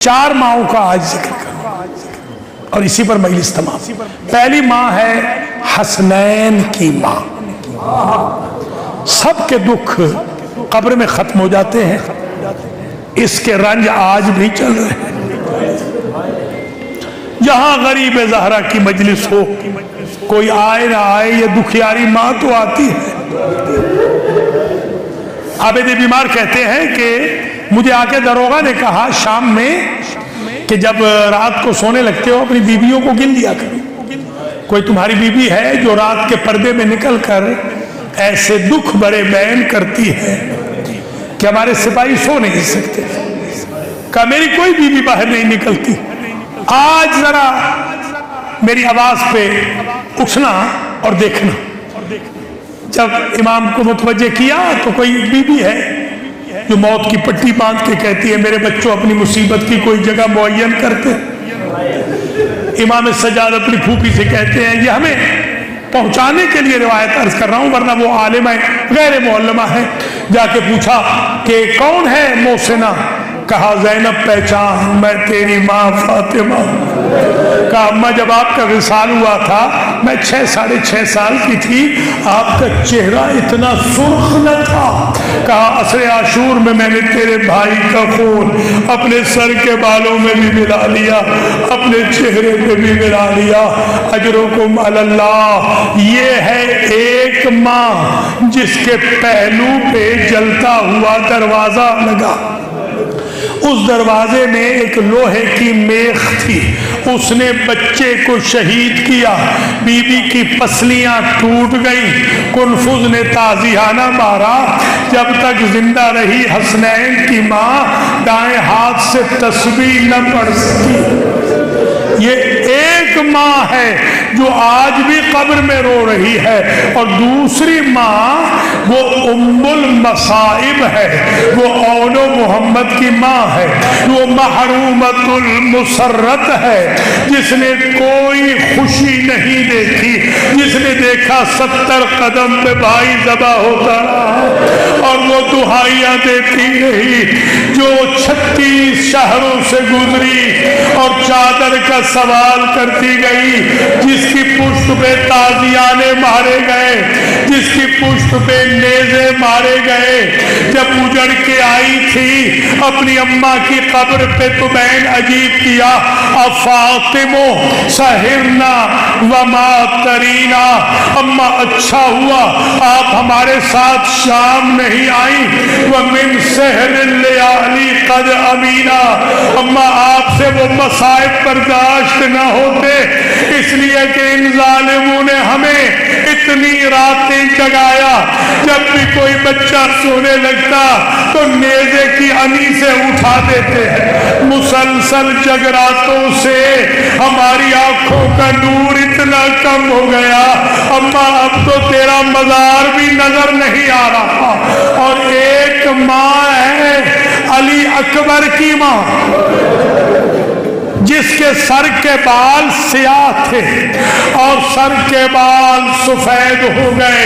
4 ماؤں کا آج ذکر کروں اور اسی پر مجلس تمام۔ پہلی ماں ہے حسنین کی ماں۔ سب کے دکھ قبر میں ختم ہو جاتے ہیں، اس کے رنج آج بھی چل رہے ہیں۔ جہاں غریب زہرا کی مجلس ہو، کوئی آئے نہ آئے، یہ دکھیاری ماں تو آتی ہے۔ عابد بیمار کہتے ہیں کہ مجھے آ کے دروغہ نے کہا شام میں کہ جب رات کو سونے لگتے ہو اپنی بیویوں کو گن لیا کرو، کوئی تمہاری بیوی ہے جو رات کے پردے میں نکل کر ایسے دکھ بڑے بیان کرتی ہے کہ ہمارے سپاہی سو نہیں سکتے۔ کہا میری کوئی بیوی باہر نہیں نکلتی، آج ذرا میری آواز پہ اٹھنا اور دیکھنا۔ جب امام کو متوجہ کیا تو کوئی بیوی ہے جو موت کی پٹی باندھ کے کہتی ہے میرے بچوں اپنی مصیبت کی کوئی جگہ معین کرتے۔ امام سجاد اپنی پھوپھی سے کہتے ہیں یہ ہمیں پہنچانے کے لیے روایت عرض کر رہا ہوں، ورنہ وہ عالمہ غیر معلمہ ہے۔ جا کے پوچھا کہ کون ہے محسنہ؟ کہا زینب پہچان، میں تیری ماں فاطمہ۔ کہا اماں جب آپ کا وصال ہوا تھا میں 6 سال کی تھی، آپ کا چہرہ اتنا سرخ نہ تھا۔ کہا عصر عاشور میں نے تیرے بھائی کا خون اپنے سر کے بالوں میں بھی ملا لیا، اپنے چہرے پہ بھی ملا لیا۔ اجرکم علی اللہ، یہ ہے ایک ماں جس کے پہلو پہ جلتا ہوا دروازہ لگا، اس دروازے میں ایک لوہے کی میخ تھی، اس نے بچے کو شہید کیا، بی بی کی پسلیاں ٹوٹ گئیں، کنفذ نے تازیانہ مارا، جب تک زندہ رہی حسنین کی ماں دائیں ہاتھ سے تسبیح نہ پڑھ سکی۔ یہ ایک ماں ہے جو آج بھی قبر میں رو رہی ہے، اور دوسری ماں وہ ام المصائب ہے، وہ اون و محمد کی ماں ہے، وہ محرومۃ المسرت ہے، جس نے کوئی خوشی نہیں دیکھی، جس نے دیکھا 70 قدم پہ بھائی ذبح ہوتا رہا اور وہ دہائیاں دیتی رہی، جو 36 شہروں سے گزری اور چادر کا سوال کرتی گئی، جس کی پشت پہ تازیانے مارے گئے، جس کی پشت پہ نیزے مارے گئے۔ جب اجڑ کے آئی تھی اپنی اماں کی قبر پہ تو بین عجیب کیا، افاطمو سہرنا وما ترینا، اماں اچھا ہوا آپ ہمارے ساتھ شام نہیں آئیں، ومن سحر اللیالی قد امینا، اماں آپ سے وہ مصائب برداشت نہ ہوتے، اس لیے کہ ان ظالموں نے ہمیں اتنی راتیں جگایا، جب بھی کوئی بچہ سونے لگتا تو نیزے کی انی سے اٹھا دیتے ہیں، مسلسل جگراتوں سے ہماری آنکھوں کا نور اتنا کم ہو گیا، اماں اب تو تیرا مزار بھی نظر نہیں آ رہا۔ اور ایک ماں ہے علی اکبر کی ماں، جس کے سر کے بال سیاہ تھے اور سر کے بال سفید ہو گئے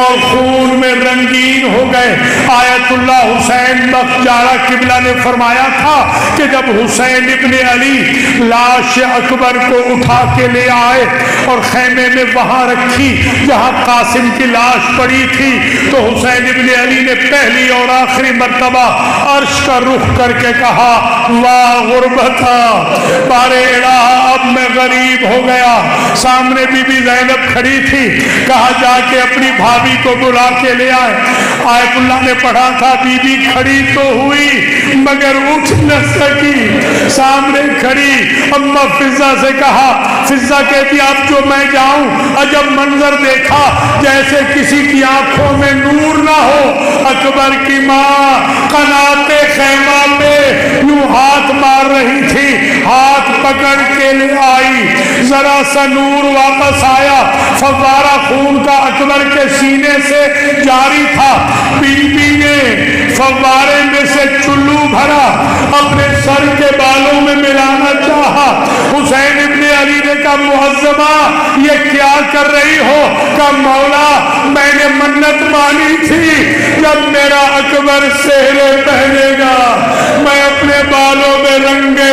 اور خون میں رنگین ہو گئے۔ آیت اللہ حسین بختیارہ قبلہ نے فرمایا تھا کہ جب حسین ابن علی لاش اکبر کو اٹھا کے لے آئے اور خیمے میں وہاں رکھی جہاں قاسم کی لاش پڑی تھی، تو حسین ابن علی نے پہلی اور آخری مرتبہ عرش کا رخ کر کے کہا واہ غربتا، بارے الہ اب میں غریب ہو گیا۔ سامنے بی بی زینب کھڑی تھی، کہا جا کے اپنی بھابھی کو بلا کے لے آئے۔ آیت اللہ نے پڑھا تھا بی بی کھڑی تو ہوئی مگر اٹھ نہ سکی، سامنے کھڑی اماں فضہ سے کہا، فضہ کہتی اب جو میں جاؤں، عجب منظر دیکھا جیسے کسی کی آنکھوں میں نور نہ ہو۔ اکبر کی ماں قناط خیمہ پہ یوں ہاتھ مار رہی تھی، ہاتھ پکڑ کے لے آئی، ذرا سا نور واپس آیا، فوارہ خون کا اکبر کے سینے سے جاری تھا۔ بی بی نے فوارے میں سے چلو بھرا، اپنے سر کے بالوں میں ملانا چاہا۔ حسین ابن علی نے کہا معظمہ یہ کیا کر رہی ہو؟ کہا مولا میں نے منت مانی تھی جب میرا اکبر سہرے پہنے گا میں اپنے بالوں میں رنگے